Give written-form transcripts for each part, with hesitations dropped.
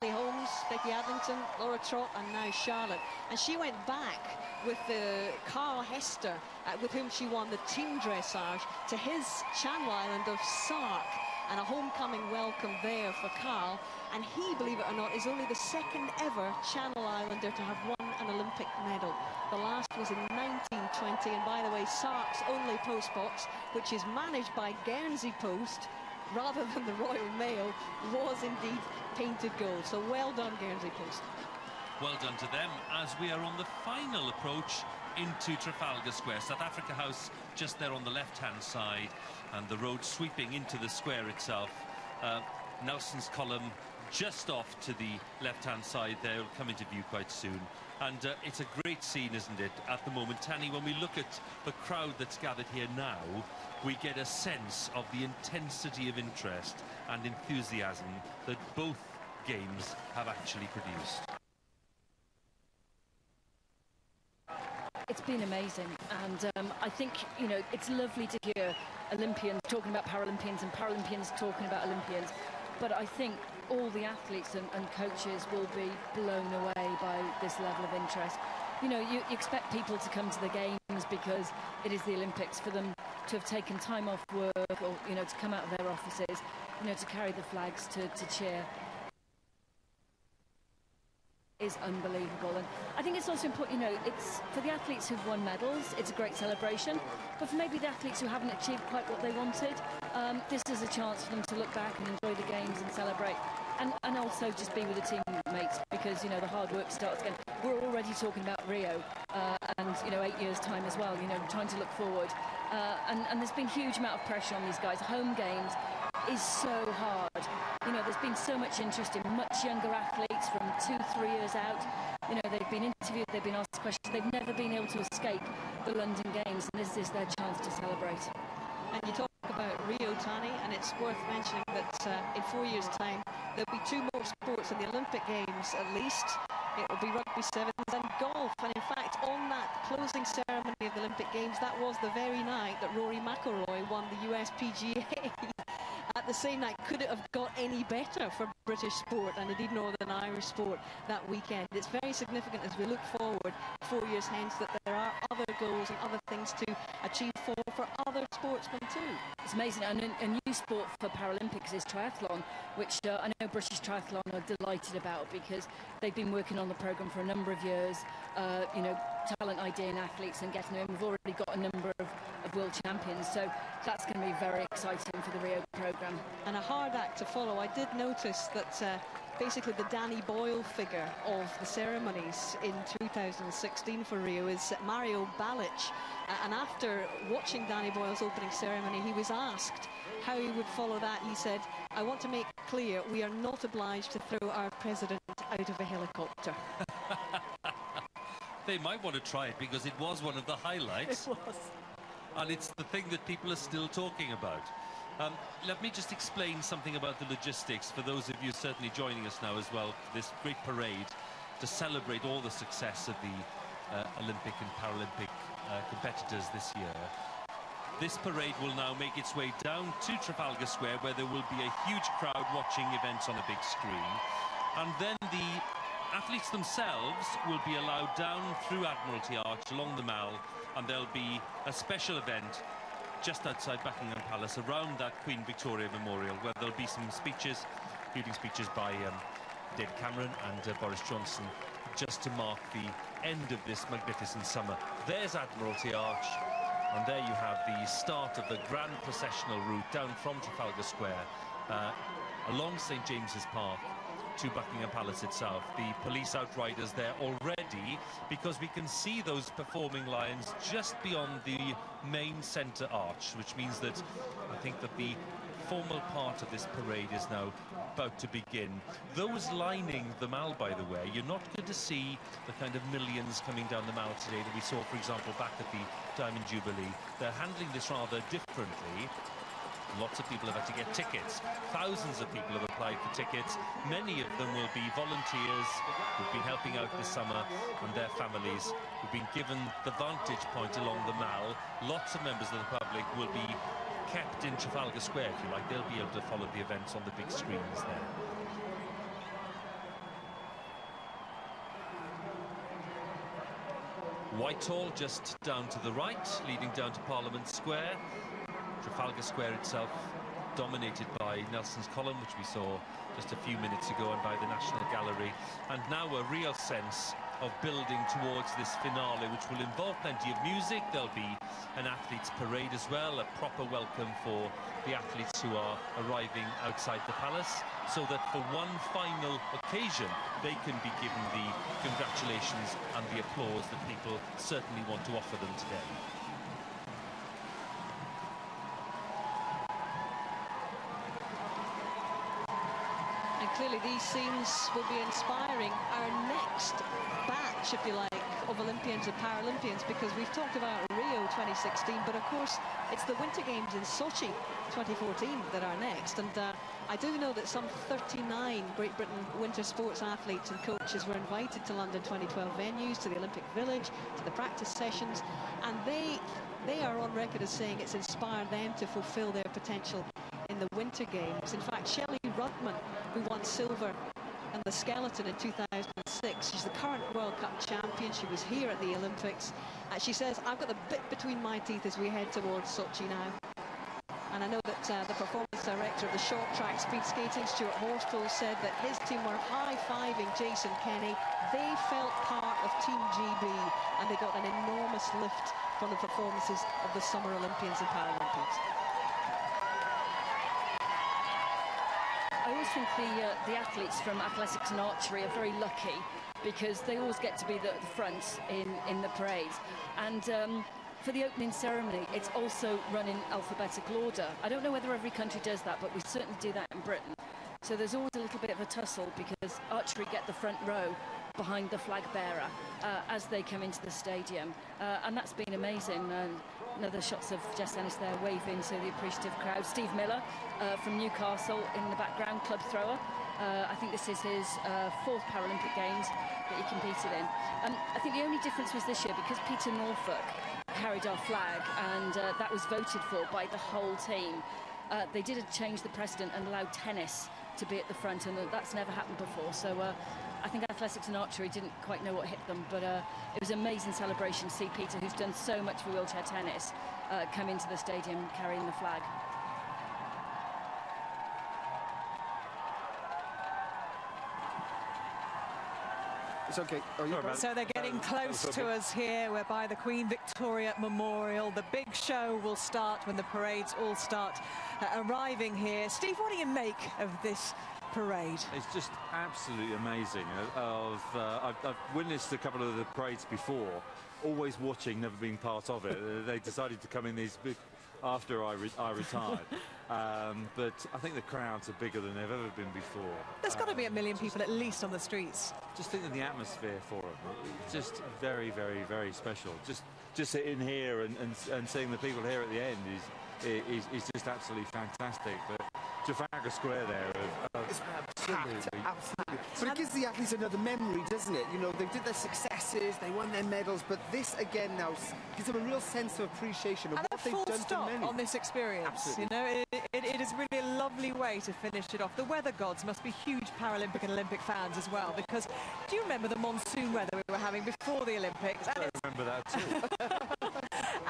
Holmes, Becky Adlington, Laura Trott, and now Charlotte. And she went back with Carl Hester, with whom she won the team dressage, to his Channel Island of Sark, and a homecoming welcome there for Carl. And he, believe it or not, is only the second ever Channel Islander to have won an Olympic medal. The last was in 1920, and by the way, Sark's only post box, which is managed by Guernsey Post rather than the Royal Mail, was indeed painted gold. So well done, Guernsey Post. Well done to them, as we are on the final approach into Trafalgar Square. South Africa House just there on the left-hand side, and the road sweeping into the square itself. Nelson's column just off to the left-hand side there will come into view quite soon. And it's a great scene, isn't it, at the moment. Tanny, when we look at the crowd that's gathered here now, we get a sense of the intensity of interest and enthusiasm that both games have actually produced. It's been amazing, and I think, you know, it's lovely to hear Olympians talking about Paralympians and Paralympians talking about Olympians, but I think all the athletes and coaches will be blown away by this level of interest. You know, you expect people to come to the games because it is the Olympics, for them to have taken time off work, or, you know, to come out of their offices, you know, to carry the flags, to cheer, is unbelievable. And I think it's also important, you know, it's for the athletes who've won medals, it's a great celebration, but for maybe the athletes who haven't achieved quite what they wanted, this is a chance for them to look back and enjoy the games and celebrate, and also just be with the teammates, because, you know, the hard work starts again. We're already talking about Rio, and, you know, 8 years' time as well, you know, trying to look forward, and there's been huge amount of pressure on these guys. Home games is so hard. You know, there's been so much interest in much younger athletes from 2-3 years out. You know, they've been interviewed, they've been asked questions, they've never been able to escape the London Games, and this is their chance to celebrate. And you talk about Rio, Tani, and it's worth mentioning that in 4 years' time there'll be 2 more sports in the Olympic Games at least. It will be rugby sevens and golf, and in fact on that closing ceremony of the Olympic Games, that was the very night that Rory McIlroy won the US PGA. At the same night, could it have got any better for British sport and indeed Northern Irish sport that weekend? It's very significant as we look forward 4 years hence that there are other goals and other things to achieve for other sportsmen too. It's amazing, and a new sport for Paralympics is triathlon, which I know British Triathlon are delighted about, because they've been working on the programme for a number of years, you know, talent IDing athletes and getting them in. We've already got a number of world champions, so that's going to be very exciting for the Rio programme. And a hard act to follow. I did notice that basically the Danny Boyle figure of the ceremonies in 2016 for Rio is Mario Balic, and after watching Danny Boyle's opening ceremony, he was asked how he would follow that. He said, "I want to make clear we are not obliged to throw our president out of a helicopter." They might want to try it, because it was one of the highlights. It was. And it's the thing that people are still talking about. Let me just explain something about the logistics for those of you certainly joining us now as well for this great parade to celebrate all the success of the Olympic and Paralympic competitors this year. This parade will now make its way down to Trafalgar Square, where there will be a huge crowd watching events on a big screen, and then the athletes themselves will be allowed down through Admiralty Arch along the Mall, and there'll be a special event just outside Buckingham Palace around that Queen Victoria Memorial, where there'll be some speeches, including speeches by David Cameron and Boris Johnson, just to mark the end of this magnificent summer. There's Admiralty Arch, and there you have the start of the grand processional route down from Trafalgar Square along St James's Park to Buckingham Palace itself. The police outriders there already, because we can see those performing lions just beyond the main centre arch, which means that I think that the formal part of this parade is now about to begin. Those lining the Mall, by the way, you're not going to see the kind of millions coming down the Mall today that we saw, for example, back at the Diamond Jubilee. They're handling this rather differently. Lots of people have had to get tickets. Thousands of people have applied for tickets. Many of them will be volunteers who've been helping out this summer, and their families who've been given the vantage point along the Mall. Lots of members of the public will be kept in Trafalgar Square, if you like. They'll be able to follow the events on the big screens there. Whitehall just down to the right, leading down to Parliament Square. Trafalgar Square itself dominated by Nelson's Column, which we saw just a few minutes ago, and by the National Gallery. And now a real sense of building towards this finale, which will involve plenty of music. There'll be an athletes parade as well, a proper welcome for the athletes who are arriving outside the palace, so that for one final occasion they can be given the congratulations and the applause that people certainly want to offer them today. And clearly these scenes will be inspiring our next batch, if you like, of Olympians and Paralympians, because we've talked about Rio 2016, but of course it's the Winter Games in Sochi 2014 that are next. And I do know that some 39 Great Britain winter sports athletes and coaches were invited to London 2012 venues, to the Olympic Village, to the practice sessions, and they are on record as saying it's inspired them to fulfill their potential in the Winter Games. In fact, Shelley Rudman, who won silver in the skeleton in 2006, she's the current World Cup champion. She was here at the Olympics, and she says, I've got the bit between my teeth as we head towards Sochi now. And I know that the performance director of the short track speed skating, Stuart Horspool, said that his team were high-fiving Jason Kenny. They felt part of Team GB, and they got an enormous lift from the performances of the Summer Olympians and Paralympians. I always think the athletes from athletics and archery are very lucky, because they always get to be the front in the parade. And for the opening ceremony, it's also run in alphabetical order. I don't know whether every country does that, but we certainly do that in Britain. So there's always a little bit of a tussle, because archery get the front row behind the flag bearer as they come into the stadium. And that's been amazing. Another shots of Jess Ennis there waving to the appreciative crowd. Steve Miller from Newcastle in the background, club thrower. I think this is his fourth Paralympic Games that he competed in. I think the only difference was this year, because Peter Norfolk carried our flag, and that was voted for by the whole team. They did change the precedent and allowed tennis to be at the front, and that's never happened before. So I think athletics and archery didn't quite know what hit them, but it was an amazing celebration to see Peter, who's done so much for wheelchair tennis, come into the stadium carrying the flag. It's okay. So they're getting close to us here. We're by the Queen Victoria Memorial. The big show will start when the parades all start arriving here. Steve, what do you make of this parade? It's just absolutely amazing. I've witnessed a couple of the parades before, always watching, never being part of it. They decided to come in these big after I retired. But I think the crowds are bigger than they've ever been before. There's got to be 1 million people at least on the streets. Just think of the atmosphere for them. It's just very, very, very special. Just sitting here and seeing the people here at the end is just absolutely fantastic. But Trafalgar Square there, it's absolutely. But it gives the athletes another memory, doesn't it? You know, they did their successes, they won their medals, but this again now gives them a real sense of appreciation of what they've done to many. On this experience, absolutely. You know, it is really a lovely way to finish it off. The weather gods must be huge Paralympic and Olympic fans as well, because do you remember the monsoon weather we were having before the Olympics? I remember that too.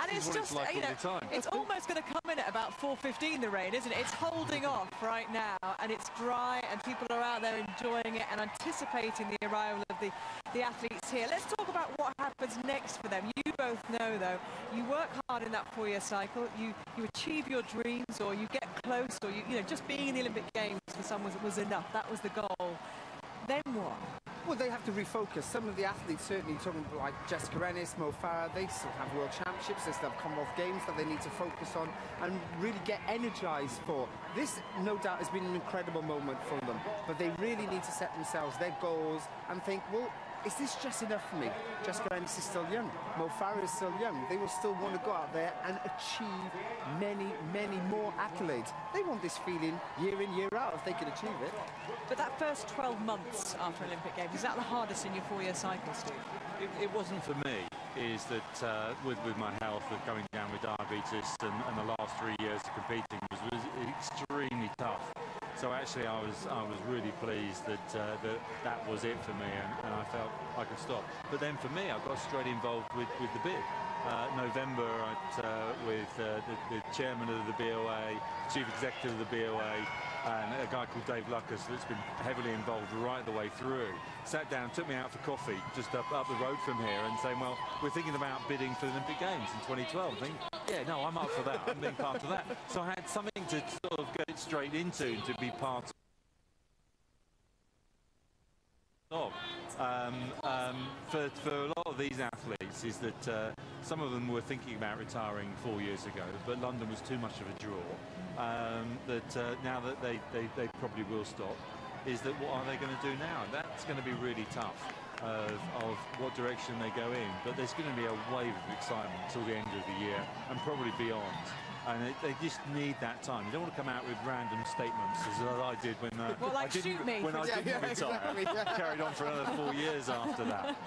And it's just, like, you know, it's almost going to come in at about 4:15, the rain, isn't it? It's holding off right now, and it's dry, and people are out there enjoying it and anticipating the arrival of the athletes here. Let's talk about what happens next for them. You both know, though, you work hard in that 4-year cycle, you achieve your dreams, or you get close, or you know, just being in the Olympic Games for some was enough. That was the goal. Then what? Well, they have to refocus. Some of the athletes, certainly talking like Jessica Ennis, Mo Farah, they still have World Championships, they still have Commonwealth Games that they need to focus on and really get energised for. This, no doubt, has been an incredible moment for them, but they really need to set themselves their goals and think, well, is this just enough for me? Jessica Ennis is still young. Mo Farah is still young. They will still want to go out there and achieve many, many more accolades. They want this feeling year in, year out if they can achieve it. But that first 12 months after Olympic Games, is that the hardest in your 4-year cycle, Steve? It wasn't for me, is that with my health, with coming down with diabetes and the last 3 years of competing was extremely tough So actually, I was really pleased that that was it for me, and I felt I could stop. But then for me, I got straight involved with the bid. November with the chairman of the BOA, chief executive of the BOA, and a guy called Dave Lucas that's been heavily involved right the way through. Sat down, took me out for coffee just up the road from here, and saying, well, we're thinking about bidding for the Olympic Games in 2012. I think, yeah, no, I'm up for that. I'm being part of that. So I had something to sort of get straight into, to be part of. For a lot of these athletes is that some of them were thinking about retiring 4 years ago, but London was too much of a draw. Now that they probably will stop, is that what are they going to do now? That's going to be really tough of what direction they go in. But there's going to be a wave of excitement till the end of the year and probably beyond. And they just need that time. You don't want to come out with random statements as I did when well, like, I didn't retire. Exactly, yeah. Carried on for another 4 years after that.